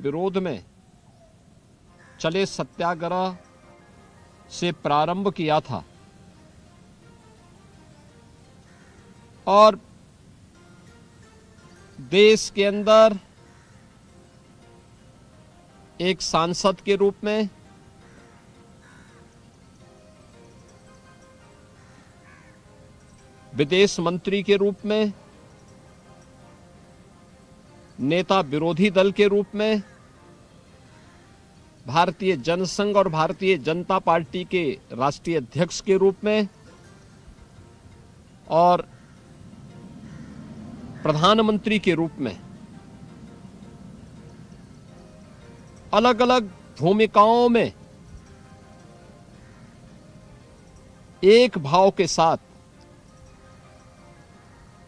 विरोध में चले सत्याग्रह से प्रारंभ किया था और देश के अंदर एक सांसद के रूप में विदेश मंत्री के रूप में, नेता विरोधी दल के रूप में, भारतीय जनसंघ और भारतीय जनता पार्टी के राष्ट्रीय अध्यक्ष के रूप में और प्रधानमंत्री के रूप में अलग अलग भूमिकाओं में एक भाव के साथ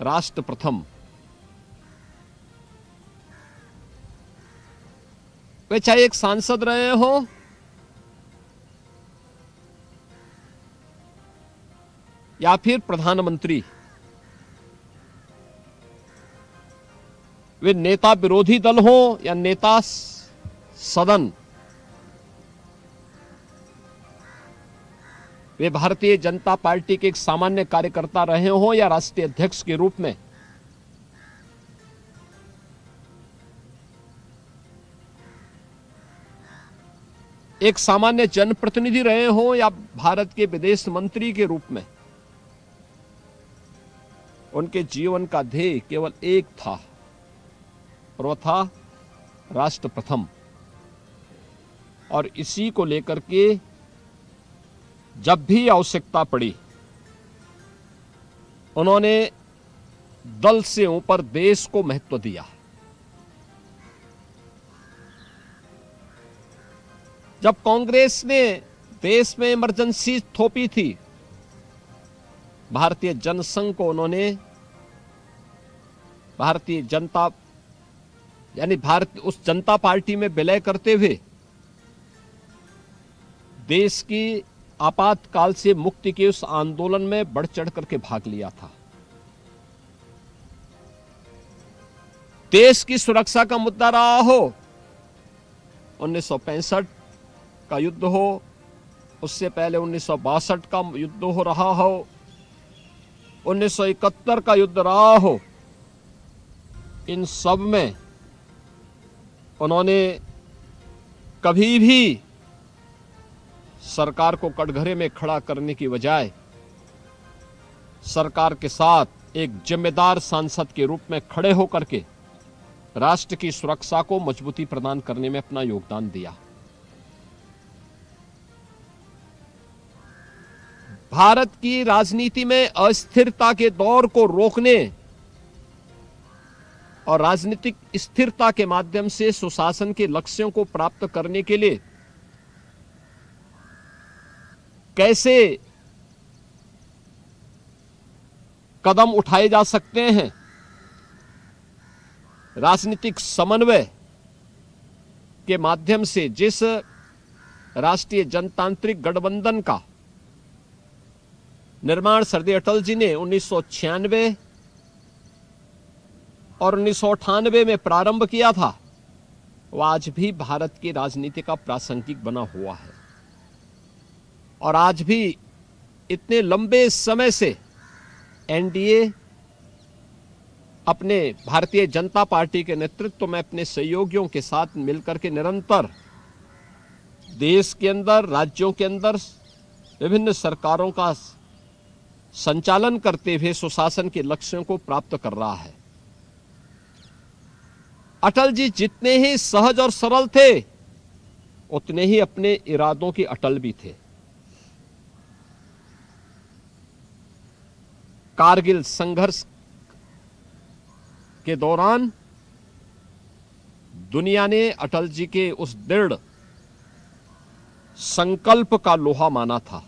राष्ट्र प्रथम, वे चाहे एक सांसद रहे हो या फिर प्रधानमंत्री, वे नेता विरोधी दल हो या नेता सदन, वे भारतीय जनता पार्टी के एक सामान्य कार्यकर्ता रहे हो या राष्ट्रीय अध्यक्ष के रूप में, एक सामान्य जनप्रतिनिधि रहे हो या भारत के विदेश मंत्री के रूप में, उनके जीवन का ध्येय केवल एक था और वह था राष्ट्र प्रथम। और इसी को लेकर के जब भी आवश्यकता पड़ी उन्होंने दल से ऊपर देश को महत्व दिया। जब कांग्रेस ने देश में इमरजेंसी थोपी थी, भारतीय जनसंघ को उन्होंने भारतीय जनता यानी उस जनता पार्टी में विलय करते हुए देश की आपातकाल से मुक्ति के उस आंदोलन में बढ़ चढ़ करके भाग लिया था। देश की सुरक्षा का मुद्दा रहा हो, 1965 का युद्ध हो, उससे पहले 1962 का युद्ध हो रहा हो, 1971 का युद्ध रहा हो, इन सब में उन्होंने कभी भी सरकार को कटघरे में खड़ा करने की बजाय सरकार के साथ एक जिम्मेदार सांसद के रूप में खड़े होकर के राष्ट्र की सुरक्षा को मजबूती प्रदान करने में अपना योगदान दिया। भारत की राजनीति में अस्थिरता के दौर को रोकने और राजनीतिक स्थिरता के माध्यम से सुशासन के लक्ष्यों को प्राप्त करने के लिए कैसे कदम उठाए जा सकते हैं, राजनीतिक समन्वय के माध्यम से जिस राष्ट्रीय जनतांत्रिक गठबंधन का निर्माण श्री अटल जी ने 1996 और 1998 में प्रारंभ किया था, वह आज भी भारत की राजनीति का प्रासंगिक बना हुआ है। और आज भी इतने लंबे समय से एनडीए अपने भारतीय जनता पार्टी के नेतृत्व में अपने सहयोगियों के साथ मिलकर के निरंतर देश के अंदर, राज्यों के अंदर विभिन्न सरकारों का संचालन करते हुए सुशासन के लक्ष्यों को प्राप्त कर रहा है। अटल जी जितने ही सहज और सरल थे, उतने ही अपने इरादों के अटल भी थे। कारगिल संघर्ष के दौरान दुनिया ने अटल जी के उस दृढ़ संकल्प का लोहा माना था।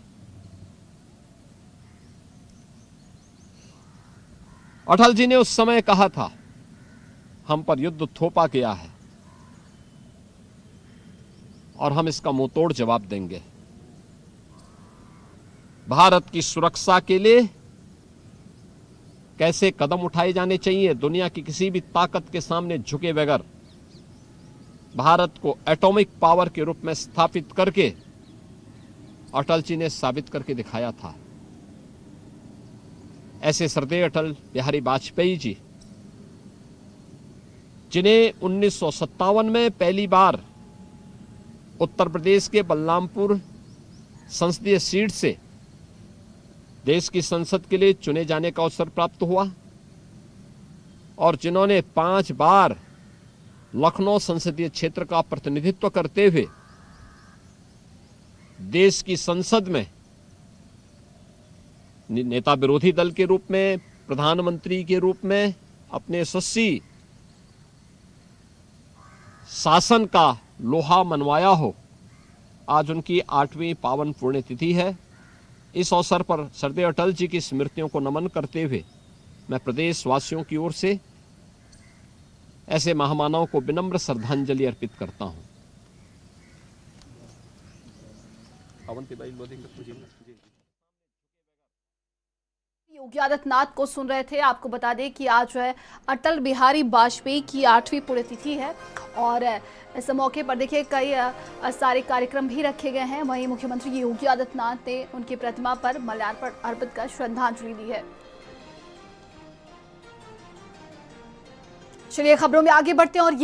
अटल जी ने उस समय कहा था, हम पर युद्ध थोपा गया है और हम इसका मुंहतोड़ जवाब देंगे। भारत की सुरक्षा के लिए कैसे कदम उठाए जाने चाहिए, दुनिया की किसी भी ताकत के सामने झुके बगैर भारत को एटॉमिक पावर के रूप में स्थापित करके अटल जी ने साबित करके दिखाया था। ऐसे श्रद्धेय अटल बिहारी वाजपेयी जी, जिन्हें 1957 में पहली बार उत्तर प्रदेश के बलरामपुर संसदीय सीट से देश की संसद के लिए चुने जाने का अवसर प्राप्त हुआ और जिन्होंने 5 बार लखनऊ संसदीय क्षेत्र का प्रतिनिधित्व करते हुए देश की संसद में नेता विरोधी दल के रूप में, प्रधानमंत्री के रूप में अपने यशस्वी शासन का लोहा मनवाया हो। आज उनकी 8वीं पावन पुण्यतिथि है। इस अवसर पर श्रद्धेय अटल जी की स्मृतियों को नमन करते हुए मैं प्रदेशवासियों की ओर से ऐसे महामानव को विनम्र श्रद्धांजलि अर्पित करता हूं। योगी आदित्यनाथ को सुन रहे थे। आपको बता दें कि आज जो है अटल बिहारी वाजपेयी की 8वीं पुण्यतिथि है और इस मौके पर देखिए कई सारे कार्यक्रम भी रखे गए हैं। वहीं मुख्यमंत्री योगी आदित्यनाथ ने उनकी प्रतिमा पर माल्यार्पण अर्पित कर श्रद्धांजलि दी है। चलिए खबरों में आगे बढ़ते हैं और